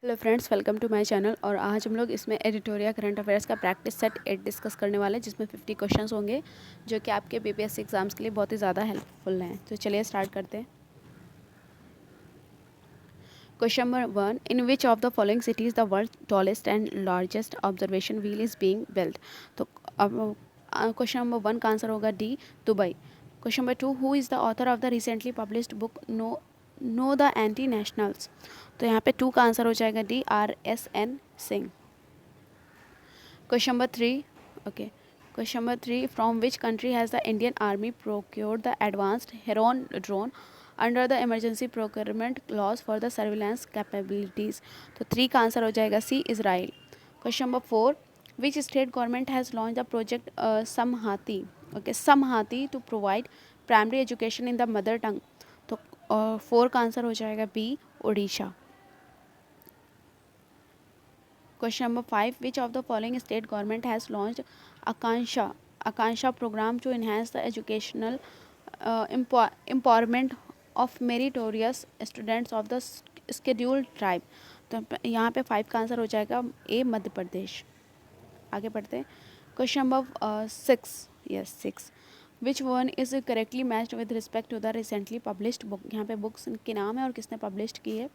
Hello friends, welcome to my channel. और आज हम लोग इसमें एडिटोरियल करंट अफेयर्स का प्रैक्टिस सेट 8 डिस्कस करने वाले हैं, जिसमें 50 क्वेश्चंस होंगे जो कि आपके बीपीएससी एग्जाम्स के लिए बहुत ही ज़्यादा हेल्पफुल हैं। तो चलिए स्टार्ट करते हैं। Question number 1, in which of the following cities the world tallest and largest observation wheel is being built. तो अब क्वेश्चन नंबर 1 का आंसर होगा D, Dubai. Question number 2, who is the author of the recently published book know the anti nationals. तो यहाँ पे 2 का answer हो जाएगा D, RSN Singh. Question number 3. Okay. Question number 3. From which country has the Indian Army procured the advanced Heron drone under the emergency procurement laws for the surveillance capabilities? तो 3 का answer हो जाएगा सी, Israel. Question number 4. Which state government has launched the project Samhati? Okay, Samhati to provide primary education in the mother tongue. तो 4 का answer हो जाएगा B, Odisha. Question number 5. Which of the following state government has launched Akansha program to enhance the educational empowerment of meritorious students of the scheduled tribe? तो यहाँ पे 5 का answer हो जाएगा ए, मध्य प्रदेश। आगे बढ़ते हैं। Question number 6, yes 6, which one is correctly matched with respect to the recently published book. यहाँ पे बुक्स के नाम है और किसने पब्लिश की है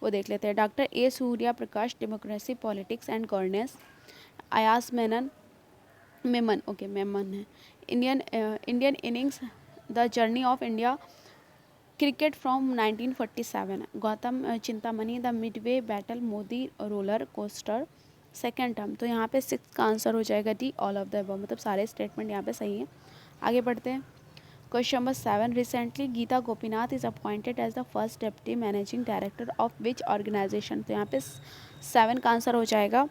वो देख लेते हैं। Doctor A Surya Prakash, democracy politics and governance. Ayaz Memon, okay Memon है। Indian innings, the journey of India cricket from 1947। Gautam Chintamani, the midway battle, Modi roller coaster, second term. तो यहाँ पे 6 का आंसर हो जाएगा D, all of the above. मतलब सारे स्टेटमेंट यहाँ पे सही हैं। आगे बढ़ते हैं। Question number 7, recently Gita Gopinath is appointed as the first deputy managing director of which organisation. तो यहाँ पे 7 का आंसर हो जाएगा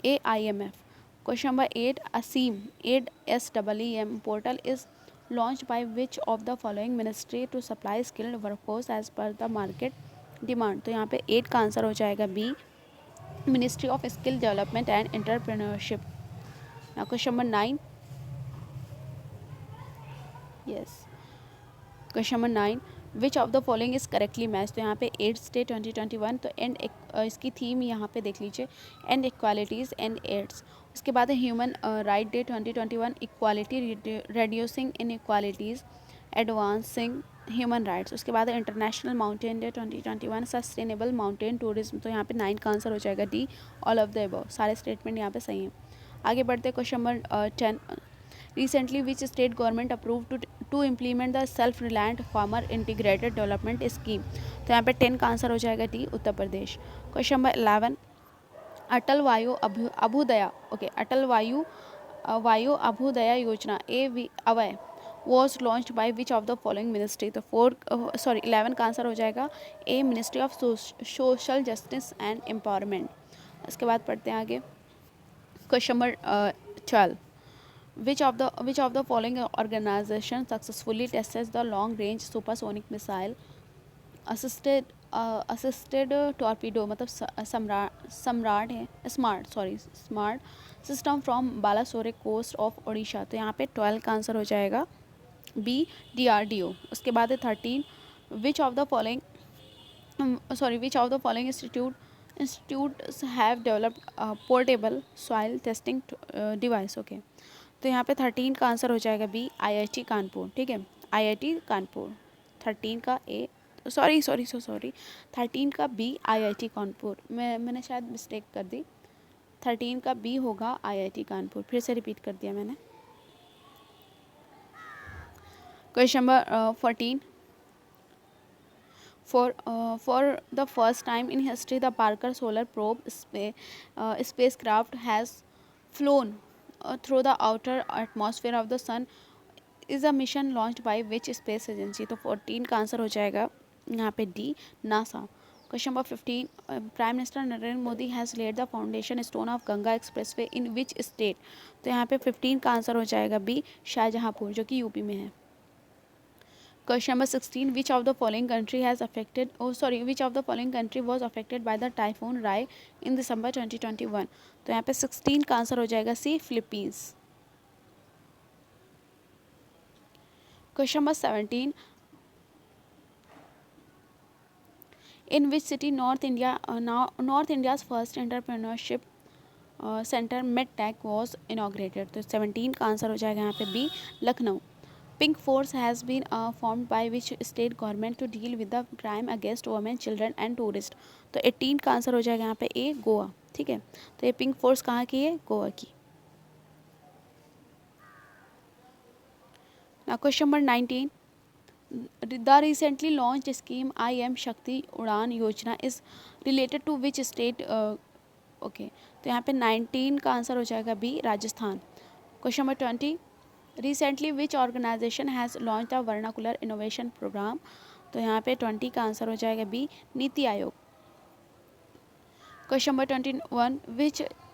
A, IMF। Question number 8, ASEEM ASEEM portal is launched by which of the following ministry to supply skilled workforce as per the market demand। तो यहाँ पे 8 का आंसर हो जाएगा B, ministry of skill development and entrepreneurship. Now question number 9, yes question number 9, which of the following is correctly match. तो यहाँ पे ads day 2021, तो एंड इसकी थीम यहाँ पे देख लीजिए, एंड इक्वालिटीज़ एंड एड्स। उसके बाद है human right day 2021, equality reducing inequalities, advancing human rights. उसके बाद है international mountain day 2021, sustainable mountain tourism. तो यहाँ पे 9 का आंसर हो जाएगा D, all of the above. सारे स्टेटमेंट यहाँ पे सही हैं। आगे बढ़ते हैं। Question number 10, recently which state government approved to implement the self reliant farmer integrated development scheme। तो यहाँ पे 10 का आंसर हो जाएगा D, Uttar Pradesh. Question number 11, Atal Vayu Abhyudaya, okay Atal Vayu Abhyudaya Yojana A Avay was launched by which of the following ministry. तो 11 का आंसर हो जाएगा A, ministry of social justice and empowerment. इसके बाद पढ़ते हैं आगे। Question number 12, which of the following organization successfully tested the long range supersonic missile assisted torpedo, मतलब सम्राट है, smart system from Balasore coast of Odisha. तो यहाँ पे 12 का आंसर हो जाएगा बी, DRDO। उसके बाद है 13, विच of the following institutes have developed portable soil testing device। Okay तो यहाँ पे 13 का आंसर हो जाएगा बी, IIT कानपुर। ठीक है, IIT कानपुर। 13 का ए, सॉरी 13 का बी, IIT कानपुर। मैंने शायद मिस्टेक कर दी। 13 का बी होगा IIT कानपुर, फिर से रिपीट कर दिया मैंने। Question number 14, for the first time in history the Parker Solar Probe spacecraft has flown through the outer atmosphere of the sun is a mission launched by which space agency। तो 14 का answer हो जाएगा यहाँ पे D, NASA. Question number 15, prime minister Narendra Modi has laid the foundation stone of Ganga expressway in which state. तो यहाँ पे 15 का आंसर हो जाएगा बी, शाहजहाँपुर, जो कि यूपी में है। Question number 16, which of the following country was affected by the typhoon Rai in December 2021। तो यहाँ पे 16 का आंसर हो जाएगा C, Philippines. Question number 17, in which city north India's first entrepreneurship centre mid tech was inaugurated. तो 17 का answer हो जाएगा यहाँ पे B, Lucknow. Pink force has been formed by which state government to deal with the crime against women, children and tourist. तो 18 का answer हो जाएगा यहाँ पे ए, गोवा। ठीक है, तो ये पिंक फोर्स कहाँ की है? गोवा की। Now question number 19, the recently launch scheme I am Shakti Udan Yojana is related to which state? Okay, तो यहाँ पे 19 का आंसर हो जाएगा B, Rajasthan. Question number 20, recently which organisation has launch the vernacular innovation program? तो यहाँ पे 20 का आंसर हो जाएगा B, Niti Aayog. Question number 21,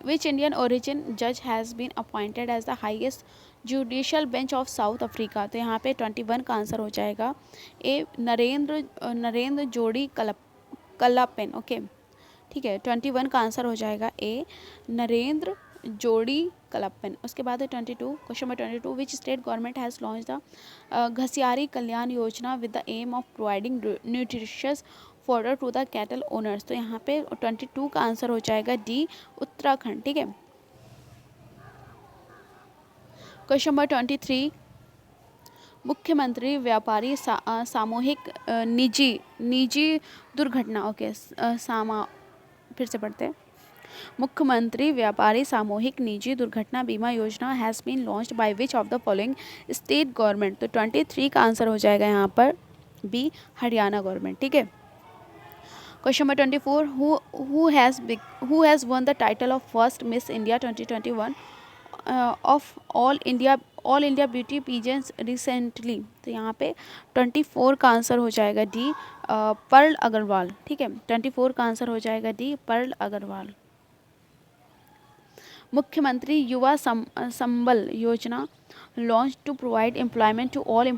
which Indian origin जज has been appointed as the highest judicial bench of South Africa? तो यहाँ पे 21 का आंसर हो जाएगा ए, नरेंद्र जोड़ी कल्लापेन। ओके, ठीक है, 21 का आंसर हो जाएगा ए, नरेंद्र जोड़ी कल्लापेन। उसके बाद है 22, question number 22, which state government has launch the Ghasiyari Kalyan Yojana with the aim of providing nutritious fodder to the cattle owners? तो यहाँ पे 22 का आंसर हो जाएगा डी, उत्तराखंड। ठीक है, क्वेश्चन नंबर 23, मुख्यमंत्री व्यापारी सामूहिक निजी दुर्घटना, ओके, फिर से पढ़ते हैं। मुख्यमंत्री व्यापारी सामूहिक निजी Durghatna Bima Yojana has been launched by which of the following state government? तो 23 का आंसर हो जाएगा यहाँ पर बी, हरियाणा गवर्नमेंट। ठीक है, question number 24, who has one the title of first miss India 2021 of all India beauty peasants recently? तो यहाँ पे 24 का आंसर हो जाएगा डी, पर्ल अग्रवाल। ठीक है, 24 का आंसर हो जाएगा डी, पर्ल अग्रवाल। मुख्यमंत्री Yuva Sambal Yojana launch to provide employment to all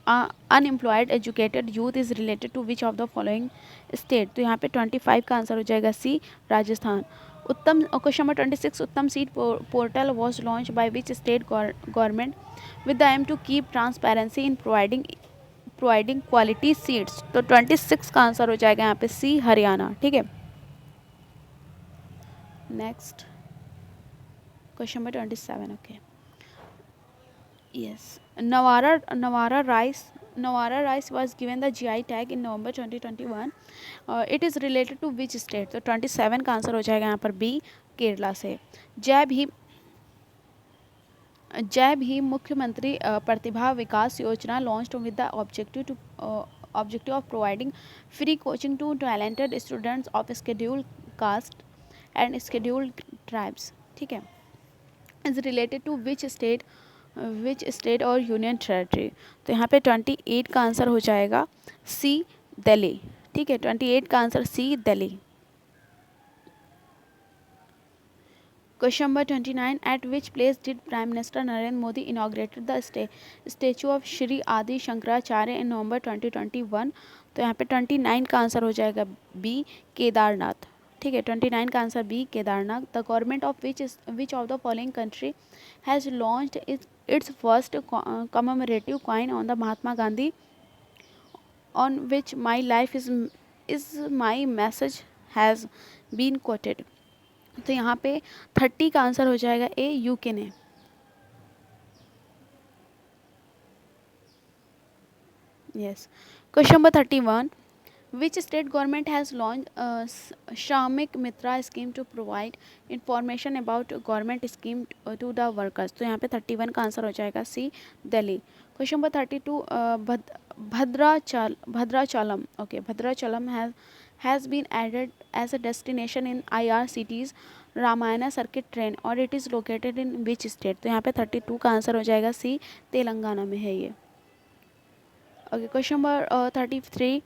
unemployed educated youth is related to which of the following state? तो यहाँ पे 25 का आंसर हो जाएगा सी, Rajasthan. Question number 26, Uttam seed portal was launch by which state government with the aim to keep transparency in providing quality seeds? तो 26 का answer हो जाएगा यहाँ पे सी, हरियाणा। ठीक है, next question number 27, okay, yes, Nawara rice was given the GI tag in November 2021. It is related to which state? तो 27 का आंसर हो जाएगा यहाँ पर बी, केरला से। जय भीम मुख्यमंत्री Pratibha Vikas Yojana launched with the objective of providing free coaching to talented students of scheduled caste and scheduled tribes. ठीक है, is related to which state और यूनियन टेरेटरी? तो यहाँ पे 28 का आंसर हो जाएगा सी, दिल्ली। ठीक है, 28 का answer C, Delhi. Question number 29, at which place did prime minister Narendra Modi inaugurated the statue of Shri Adi Shankaracharya इन नवंबर 2021? तो यहाँ पे 29 का आंसर हो जाएगा बी, केदारनाथ। ठीक है, 29 का answer B, Kedarnath. The government of which of the following country has launched its first commemorative coin on the Mahatma Gandhi on which my life is my message has been quoted? तो यहाँ पे 30 का आंसर हो जाएगा ए, यूके ने। Yes, question number 31, which state government has launch Shramik Mitra scheme to provide information about government scheme to the workers? तो यहाँ पे 31 का आंसर हो जाएगा C, Delhi. Question number 32, Bhadrachalam, okay, Bhadrachalam has been added as a destination in IRCT's Ramayana circuit train और it is located in which state? तो यहाँ पे 32 का आंसर हो जाएगा सी, तेलंगाना में है ये। Okay, question number 33,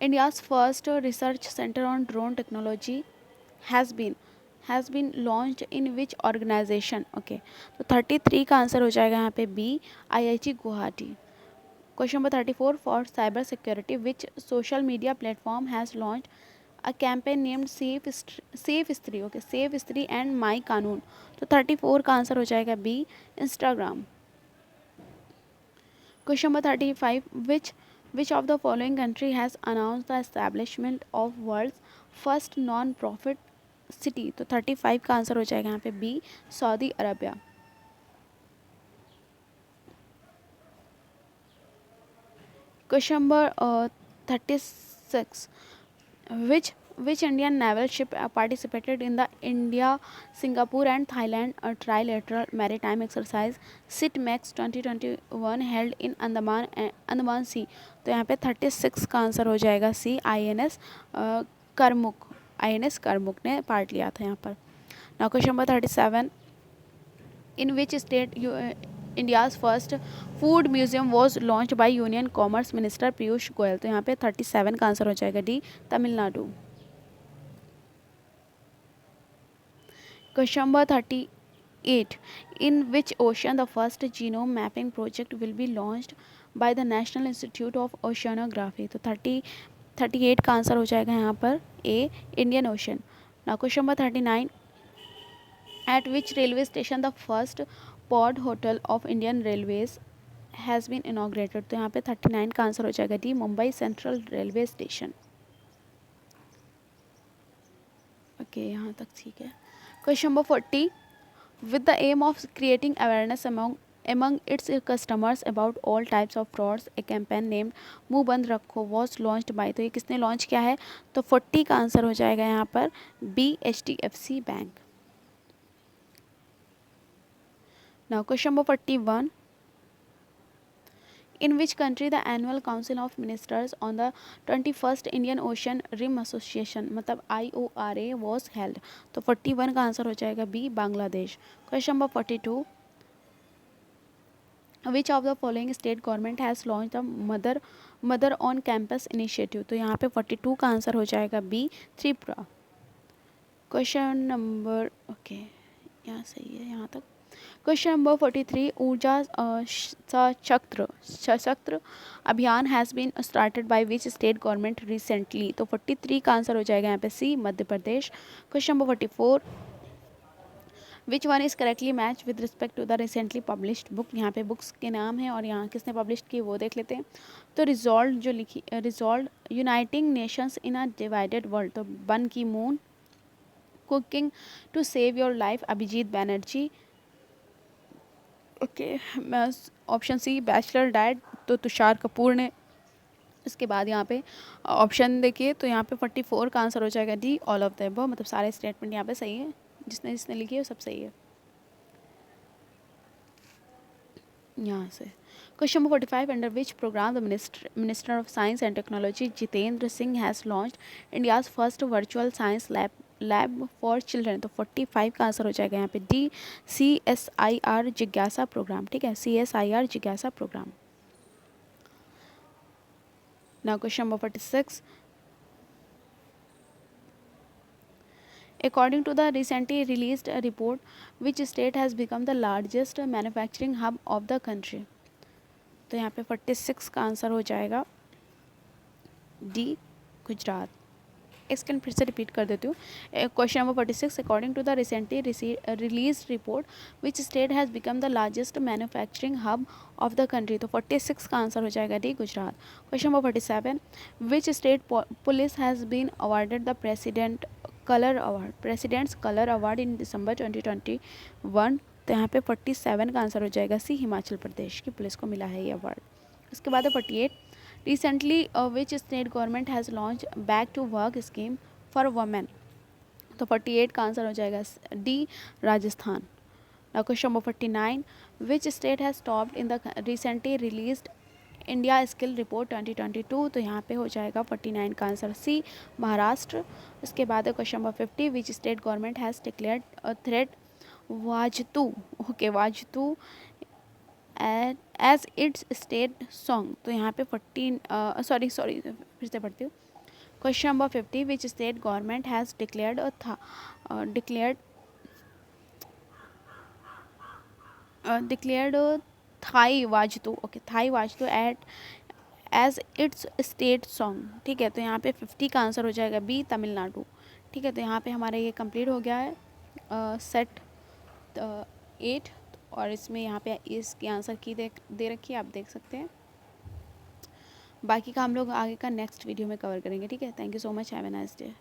India's first research centre on drone technology has been launched in which organisation? Okay, तो 33 का आंसर हो जाएगा यहाँ पे B, IIT Guwahati. Question number 34, for cyber security, which social media platform has launched a campaign named Safe Stree, okay, Safe Stree and My Kanun? तो 34 का answer हो जाएगा B, Instagram। Question number 35, which of the following country has announce the establishment of world's first non profit city? तो 35 का answer हो जाएगा यहाँ पे B, Saudi Arabia. Question number 36, which Indian naval ship participated in the India, Singapore and Thailand trilateral maritime exercise SITMEX 2021 held in Andaman Sea? तो यहाँ पे 36 का आंसर हो जाएगा सी, INS करमुक। INS करमुक ने पार्ट लिया था यहाँ पर। Now question number 37, in which state India's first food museum was launched by Union Commerce Minister Piyush Goyal? तो यहाँ पे 37 का आंसर हो जाएगा D, Tamil Nadu. Question number 38. In which ocean the first genome mapping project will be launched by the National Institute of Oceanography? तो 38 का answer हो जाएगा यहाँ पर A, Indian ocean. Now question number 39. At which railway station the first pod hotel of Indian Railways has been inaugurated? तो यहाँ पे 39 का आंसर हो जाएगा D, Mumbai central railway station. Okay, यहाँ तक ठीक है। Question number 40. With the aim of creating awareness among its customers about all types of frauds, a campaign named मुंह बंद रखो was launched by? तो ये किसने लॉन्च किया है? तो 40 का आंसर हो जाएगा यहाँ पर B, HDFC bank. Now question number 41. In which country the annual council of ministers on the 21st Indian Ocean Rim Association मतलब IORA was held? तो 41 का आंसर हो जाएगा B, Bangladesh. Question number 42. Which of the following state government has launched the mother on campus initiative? तो यहाँ पे 42 का answer हो जाएगा बी, त्रिपुरा। क्वेश्चन नंबर यहाँ सही है यहाँ तक। Question number 43. ऊर्जा सशक्त अभियान has been started by which state government recently? तो 43 का आंसर हो जाएगा यहाँ पे C, Madhya Pradesh. Question number 44. Which one is correctly match with respect to the recently published book? यहाँ पे बुक्स के नाम है और यहाँ किसने पब्लिश की वो देख लेते हैं। तो resolve uniting nations in a divided world, तो Ban Ki Moon. Cooking to save your life, Abhijit Banerjee. Option C, bachelor diet, तो तुषार कपूर ने। इसके बाद यहाँ पे ऑप्शन देखिए तो यहाँ पे 44 का आंसर हो जाएगा D, all of the above. मतलब सारे स्टेटमेंट यहाँ पे सही है, जिसने जिसने लिखी है वो सब सही है यहाँ से। Question number 45. Under which programme the minister of science and technology Jitendra Singh has launched India's first virtual science lab for children? तो 45 का आंसर हो जाएगा यहाँ पे डी, CSIR जिज्ञासा प्रोग्राम। ठीक है, CSIR जिज्ञासा program. Now question number 46. According to the recently released report, which state has become the largest manufacturing hub of the country? तो यहाँ पे 46 का आंसर हो जाएगा डी, गुजरात। इसके फिर से रिपीट कर देती हूँ। Question number 46. According to the recently release report which state has become the largest manufacturing hub of the country? तो 46 का आंसर हो जाएगा D, Gujarat. Question number 47. Which state police has been awarded the president's colour award in December 2021? तो यहाँ पे 47 का answer हो जाएगा सी, हिमाचल प्रदेश की पुलिस को मिला है ये अवार्ड। उसके बाद है 48. Recently, which state government has launched back to work scheme for women? तो 48 का आंसर हो जाएगा D, Rajasthan. Now question number 49. Which state has topped in the recently released India skill report 2022? तो यहाँ पे हो जाएगा 49 का आंसर सी, महाराष्ट्र। उसके बाद है question number 50. Which state government has declared a थ्रेट वाजतू एज इट्स स्टेट सॉन्ग? तो यहाँ पे 14 सॉरी फिर से पढ़ती हूँ। Question number 50. Which state government has declared थाई वाजतू एट एज इट्स स्टेट सॉन्ग? ठीक है, तो यहाँ पे 50 का आंसर हो जाएगा बी, तमिलनाडु। ठीक है, तो यहाँ पे हमारा ये कंप्लीट हो गया है सेट 8, और इसमें यहाँ पे इसके आंसर की दे रखी है, आप देख सकते हैं। बाकी का हम लोग आगे का नेक्स्ट वीडियो में कवर करेंगे, ठीक है। Thank you so much, have a nice day.